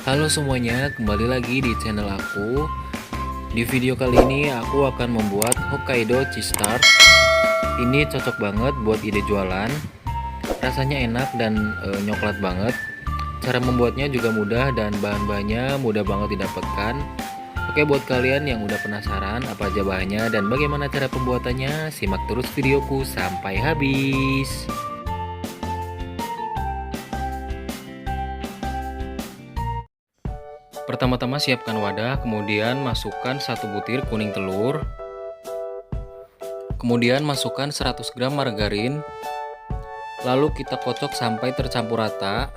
Halo semuanya, kembali lagi di channel aku. Di video kali ini aku akan membuat Hokkaido cheese tart. Ini cocok banget buat ide jualan. Rasanya enak dan nyoklat banget. Cara membuatnya juga mudah dan bahan-bahannya mudah banget didapatkan. Oke, buat kalian yang udah penasaran apa aja bahannya dan bagaimana cara pembuatannya, simak terus videoku sampai habis. Pertama-tama siapkan wadah, kemudian masukkan 1 butir kuning telur. Kemudian masukkan 100 gram margarin. Lalu kita kocok sampai tercampur rata.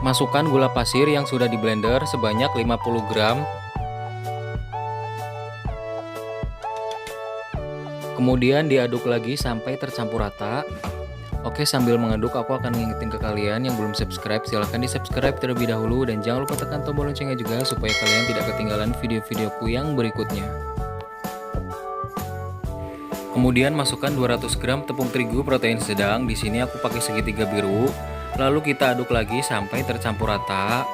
Masukkan gula pasir yang sudah di blender sebanyak 50 gram. Kemudian diaduk lagi sampai tercampur rata. Oke, sambil mengaduk aku akan ngingetin ke kalian yang belum subscribe, silahkan di subscribe terlebih dahulu dan jangan lupa tekan tombol loncengnya juga supaya kalian tidak ketinggalan video-videoku yang berikutnya. Kemudian masukkan 200 gram tepung terigu protein sedang, di sini aku pakai segitiga biru. Lalu kita aduk lagi sampai tercampur rata.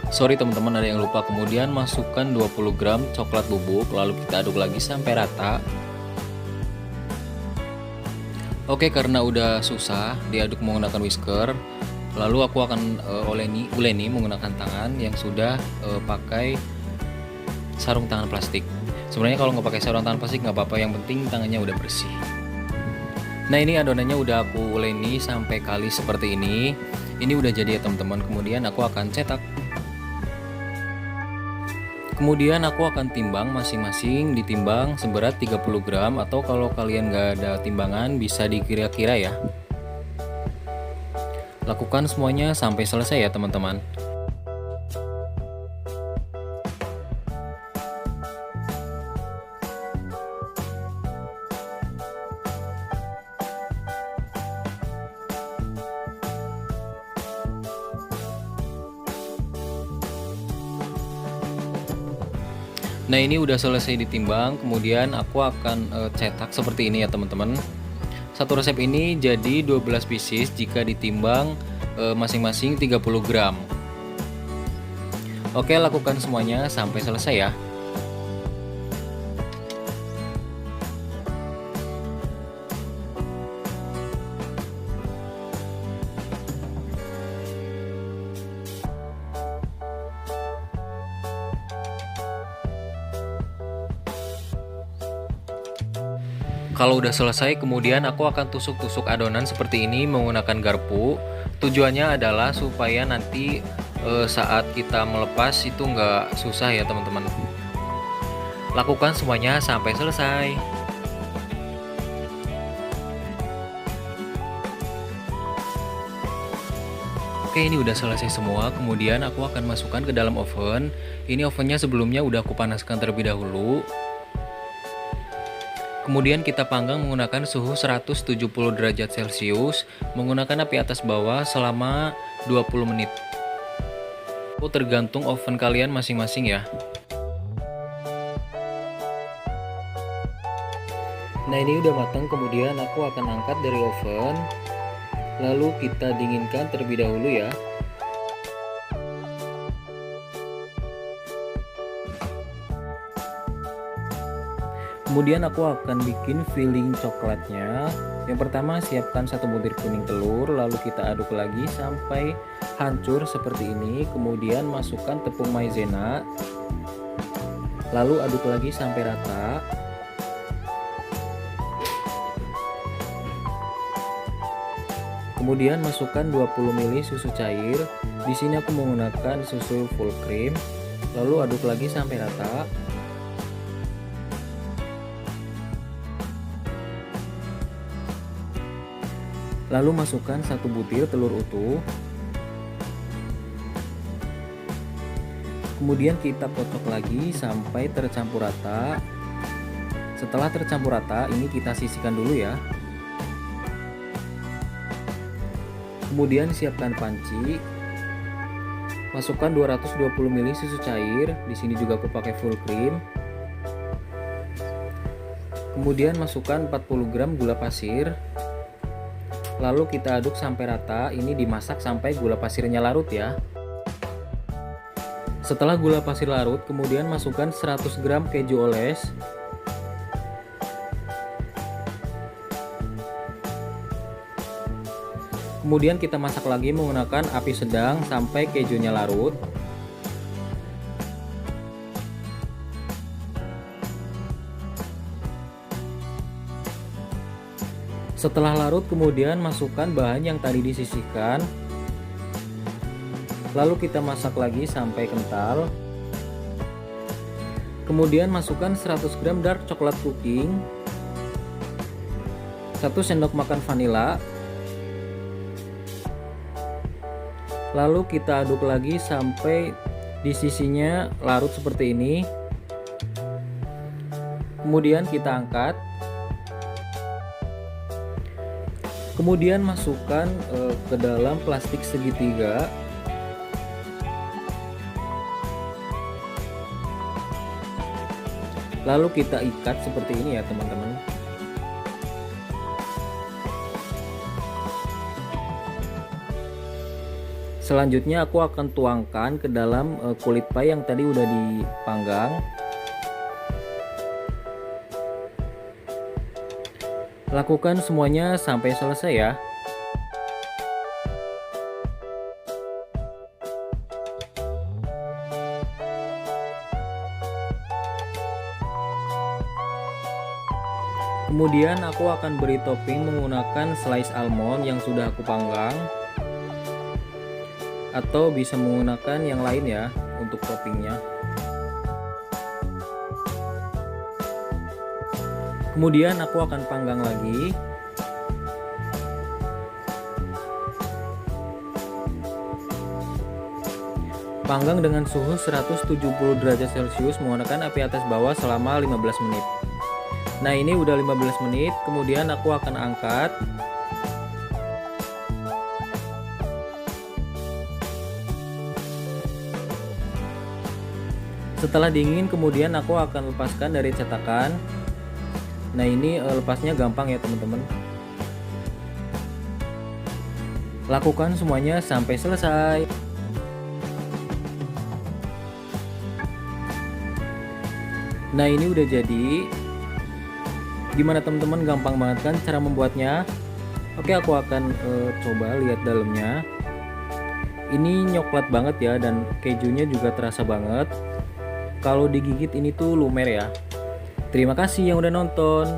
Sorry teman-teman, ada yang lupa. Kemudian masukkan 20 gram coklat bubuk, lalu kita aduk lagi sampai rata. Oke, karena udah susah diaduk menggunakan whisker, lalu aku akan uleni menggunakan tangan yang sudah pakai sarung tangan plastik. Sebenarnya kalau nggak pakai sarung tangan plastik nggak apa-apa, yang penting tangannya udah bersih. Nah, ini adonannya udah aku uleni sampai kali seperti ini. Ini udah jadi ya teman-teman. Kemudian aku akan cetak. Kemudian aku akan timbang masing-masing, ditimbang seberat 30 gram, atau kalau kalian nggak ada timbangan bisa dikira-kira ya. Lakukan semuanya sampai selesai ya teman-teman. Nah, ini udah selesai ditimbang, kemudian aku akan cetak seperti ini ya teman-teman. Satu resep ini jadi 12 pieces jika ditimbang masing-masing 30 gram. Oke, lakukan semuanya sampai selesai ya. Kalau udah selesai, kemudian aku akan tusuk-tusuk adonan seperti ini menggunakan garpu. Tujuannya adalah supaya nanti saat kita melepas itu nggak susah ya teman-teman. Lakukan semuanya sampai selesai. Oke, ini udah selesai semua. Kemudian aku akan masukkan ke dalam oven. Ini ovennya sebelumnya udah aku panaskan terlebih dahulu. Kemudian kita panggang menggunakan suhu 170 derajat Celcius, menggunakan api atas bawah selama 20 menit. Tergantung oven kalian masing-masing ya. Nah, ini udah matang, kemudian aku akan angkat dari oven. Lalu kita dinginkan terlebih dahulu ya. Kemudian aku akan bikin filling coklatnya. Yang pertama, siapkan 1 butir kuning telur, lalu kita aduk lagi sampai hancur seperti ini. Kemudian masukkan tepung maizena, lalu aduk lagi sampai rata. Kemudian masukkan 20 ml susu cair. Di sini aku menggunakan susu full cream, lalu aduk lagi sampai rata. Lalu masukkan 1 butir telur utuh. Kemudian kita kocok lagi sampai tercampur rata. Setelah tercampur rata, ini kita sisihkan dulu ya. Kemudian siapkan panci. Masukkan 220 ml susu cair. Di sini juga aku pakai full cream. Kemudian masukkan 40 gram gula pasir. Lalu kita aduk sampai rata. Ini dimasak sampai gula pasirnya larut ya. Setelah gula pasir larut, kemudian masukkan 100 gram keju oles. Kemudian kita masak lagi menggunakan api sedang sampai kejunya larut. Setelah larut, kemudian masukkan bahan yang tadi disisihkan. Lalu kita masak lagi sampai kental. Kemudian masukkan 100 gram dark coklat cooking, 1 sendok makan vanila. Lalu kita aduk lagi sampai di sisinya larut seperti ini. Kemudian kita angkat. Kemudian masukkan ke dalam plastik segitiga. Lalu kita ikat seperti ini ya teman-teman. Selanjutnya aku akan tuangkan ke dalam kulit pie yang tadi udah dipanggang. Lakukan semuanya sampai selesai ya. Kemudian aku akan beri topping menggunakan slice almond yang sudah aku panggang, atau bisa menggunakan yang lain ya untuk toppingnya. Kemudian aku akan panggang lagi. Panggang dengan suhu 170 derajat Celcius menggunakan api atas bawah selama 15 menit. Nah, ini udah 15 menit, kemudian aku akan angkat. Setelah dingin, kemudian aku akan lepaskan dari cetakan. Nah, ini lepasnya gampang ya teman-teman. Lakukan semuanya sampai selesai. Nah, ini udah jadi. Gimana teman-teman, gampang banget kan cara membuatnya? Oke, aku akan coba lihat dalamnya. Ini nyoklat banget ya, dan kejunya juga terasa banget. Kalau digigit ini tuh lumer ya. Terima kasih yang udah nonton.